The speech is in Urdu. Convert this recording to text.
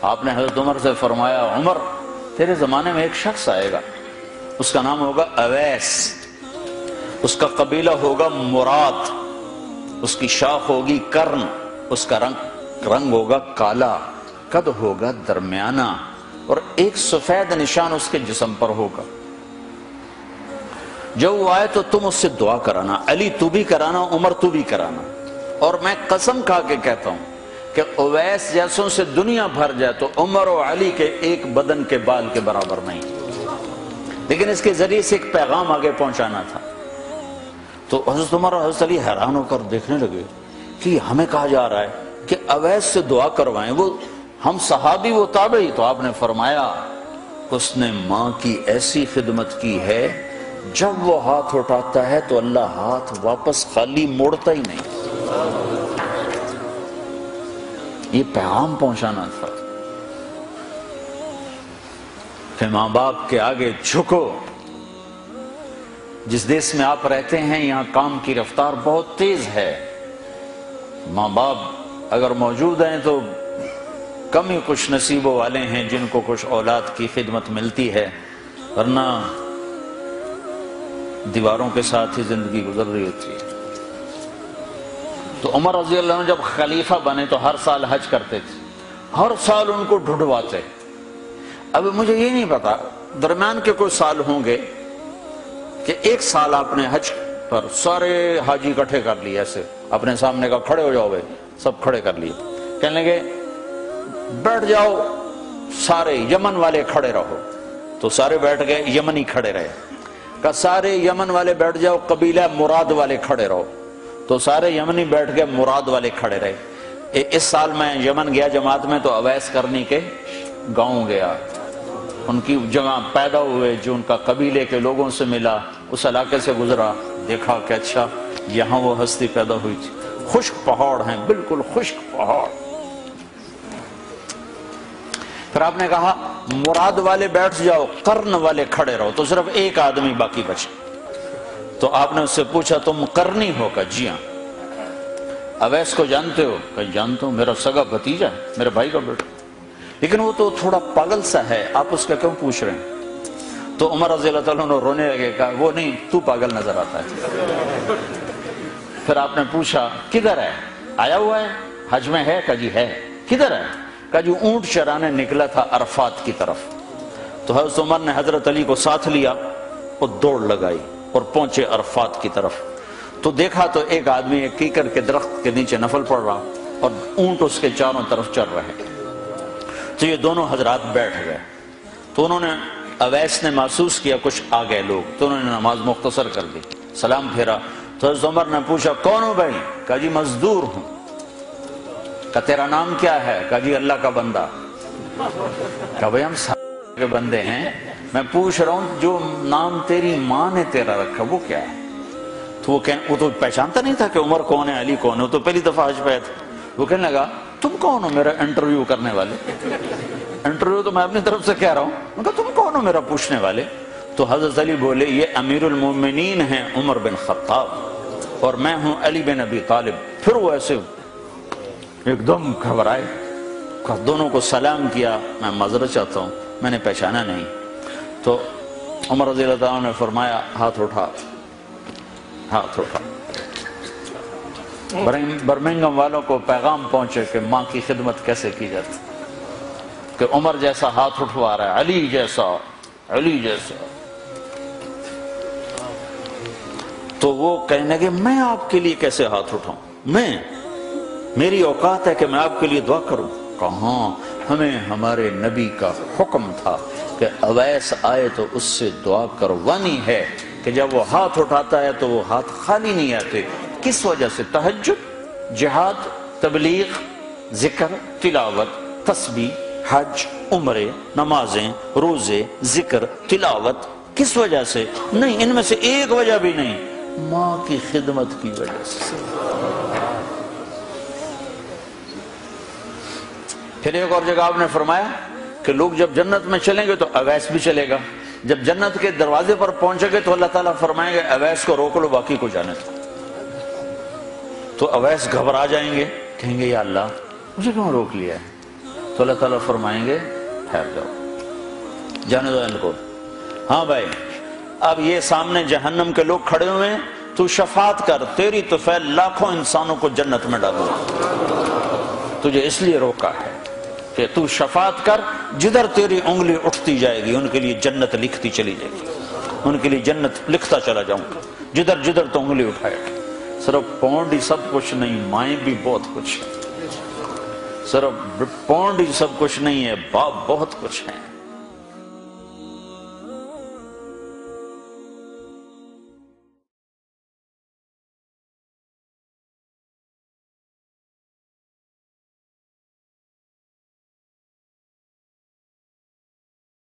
آپ نے حضرت عمر سے فرمایا عمر تیرے زمانے میں ایک شخص آئے گا، اس کا نام ہوگا اویس، اس کا قبیلہ ہوگا مراد، اس کی شاخ ہوگی کرن، اس کا رنگ ہوگا کالا، قد ہوگا درمیانہ، اور ایک سفید نشان اس کے جسم پر ہوگا۔ جب وہ آئے تو تم اس سے دعا کرانا، علی تو بھی کرانا، عمر تو بھی کرانا، اور میں قسم کھا کے کہتا ہوں کہ اویس جیسوں سے دنیا بھر جائے تو عمر و علی کے ایک بدن کے بال کے برابر نہیں، لیکن اس کے ذریعے سے ایک پیغام آگے پہنچانا تھا۔ تو حضرت عمر اور حضرت علی حیران ہو کر دیکھنے لگے کہ ہمیں کہا جا رہا ہے کہ اویس سے دعا کروائیں، وہ ہم صحابی وہ تابعی۔ تو آپ نے فرمایا اس نے ماں کی ایسی خدمت کی ہے، جب وہ ہاتھ اٹھاتا ہے تو اللہ ہاتھ واپس خالی موڑتا ہی نہیں۔ یہ پیغام پہنچانا تھا کہ ماں باپ کے آگے جھکو۔ جس دیش میں آپ رہتے ہیں یہاں کام کی رفتار بہت تیز ہے، ماں باپ اگر موجود ہیں تو کم ہی کچھ نصیبوں والے ہیں جن کو کچھ اولاد کی خدمت ملتی ہے، ورنہ دیواروں کے ساتھ ہی زندگی گزر رہی ہوتی ہے۔ تو عمر رضی اللہ عنہ جب خلیفہ بنے تو ہر سال حج کرتے تھے، ہر سال ان کو ڈھونڈواتے۔ اب مجھے یہ نہیں پتا درمیان کے کوئی سال ہوں گے کہ ایک سال آپ نے حج پر سارے حاجی اکٹھے کر لیے، ایسے اپنے سامنے کا کھڑے ہو جاؤ بھائی، سب کھڑے کر لیے، کہنے لگے بیٹھ جاؤ سارے یمن والے کھڑے رہو، تو سارے بیٹھ گئے، یمنی کھڑے رہے، کہ سارے یمن والے بیٹھ جاؤ، قبیلہ مراد والے کھڑے رہو، تو سارے یمنی بیٹھ گئے، مراد والے کھڑے رہے۔ اس سال میں یمن گیا جماعت میں تو اویس کرنی کے گاؤں گیا، ان کی جگہ پیدا ہوئے، جو ان کا قبیلے کے لوگوں سے ملا، اس علاقے سے گزرا، دیکھا کہ اچھا یہاں وہ ہستی پیدا ہوئی تھی، خشک پہاڑ ہیں، بالکل خشک پہاڑ۔ پھر آپ نے کہا مراد والے بیٹھ جاؤ، قرن والے کھڑے رہو، تو صرف ایک آدمی باقی بچے۔ تو آپ نے اس سے پوچھا تم قرنی ہو؟ کہ جی ہاں۔ اویس کو جانتے ہو؟ کہ جانتا ہوں، میرا سگا بھتیجا ہے، میرے بھائی کا بیٹا، لیکن وہ تو تھوڑا پاگل سا ہے، آپ اس کا کیوں پوچھ رہے ہیں؟ تو عمر رضی اللہ تعالیٰ نے رونے لگے، کہا وہ نہیں، تو پاگل نظر آتا ہے۔ پھر آپ نے پوچھا کدھر ہے؟ آیا ہوا ہے حج میں؟ ہے؟ کہ جی ہے۔ کدھر ہے؟ کہ جو اونٹ چرانے نکلا تھا عرفات کی طرف۔ تو حضرت عمر نے حضرت علی کو ساتھ لیا اور دوڑ لگائی اور پہنچے عرفات کی طرف، تو دیکھا تو ایک آدمی ایک کیکر کے درخت کے نیچے نفل پڑھ رہا اور اونٹ اس کے چاروں طرف چل رہے۔ تو یہ دونوں حضرات بیٹھ گئے، تو انہوں نے اویس نے محسوس کیا کچھ آ گئے لوگ، تو انہوں نے نماز مختصر کر دی، سلام پھیرا۔ تو حضرت عمر نے پوچھا کون ہو بھائی؟ کہا جی مزدور ہوں۔ کہا تیرا نام کیا ہے؟ کہا جی اللہ کا بندہ۔ کہا بھائی ہم سارے کے بندے ہیں، میں پوچھ رہا ہوں جو نام تیری ماں نے تیرا رکھا وہ کیا ہے؟ تو وہ تو پہچانتا نہیں تھا کہ عمر کون ہے، علی کون ہے، وہ تو پہلی دفعہ حج پہ آیا تھا۔ وہ کہنے لگا تم کون ہو میرا انٹرویو کرنے والے؟ انٹرویو تو میں اپنی طرف سے کہہ رہا ہوں۔ میں کہا تم کون ہو میرا پوچھنے والے؟ تو حضرت علی بولے یہ امیر المومنین ہیں عمر بن خطاب، اور میں ہوں علی بن ابی طالب۔ پھر وہ ایسے ایک دم گھبرائے، دونوں کو سلام کیا، میں معذرت چاہتا ہوں میں نے پہچانا نہیں۔ تو عمر رضی اللہ عنہ نے فرمایا ہاتھ اٹھا، ہاتھ اٹھا۔ برمنگھم والوں کو پیغام پہنچے کہ ماں کی خدمت کیسے کی جاتی، کہ عمر جیسا ہاتھ اٹھوا رہا ہے، علی جیسا، علی جیسا۔ تو وہ کہنے لگے میں آپ کے لیے کیسے ہاتھ اٹھاؤں، میری اوقات ہے کہ میں آپ کے لیے دعا کروں؟ کہاں، ہمیں ہمارے نبی کا حکم تھا کہ اویس آئے تو اس سے دعا کروانی ہے، کہ جب وہ ہاتھ اٹھاتا ہے تو وہ ہاتھ خالی نہیں آتے۔ کس وجہ سے؟ تہجد، جہاد، تبلیغ، ذکر، تلاوت، تسبیح، حج، عمرے، نمازیں، روزے، ذکر، تلاوت۔ کس وجہ سے؟ نہیں، ان میں سے ایک وجہ بھی نہیں، ماں کی خدمت کی وجہ سے۔ پھر ایک اور جگہ آپ نے فرمایا کہ لوگ جب جنت میں چلیں گے تو اویس بھی چلے گا، جب جنت کے دروازے پر پہنچے گے تو اللہ تعالیٰ فرمائیں گے اویس کو روک لو باقی کو جانے دو۔ تو اویس گھبرا جائیں گے، کہیں گے یا اللہ مجھے کیوں روک لیا ہے؟ تو اللہ تعالیٰ فرمائیں گے ٹھہر جاؤ، جانے دو ان کو۔ ہاں بھائی اب یہ سامنے جہنم کے لوگ کھڑے ہوئے ہیں، تو شفاعت کر، تیری تو فعل لاکھوں انسانوں کو جنت میں ڈالو، تجھے اس لیے روکا ہے کہ تو شفاعت کر، جدھر تیری انگلی اٹھتی جائے گی ان کے لیے جنت لکھتی چلی جائے گی، ان کے لیے جنت لکھتا چلا جاؤں گا، جدھر جدھر تو انگلی اٹھائے گا۔ صرف پونڈ ہی سب کچھ نہیں، مائیں بھی بہت کچھ ہے، صرف پونڈ ہی سب کچھ نہیں ہے، باپ بہت کچھ ہے۔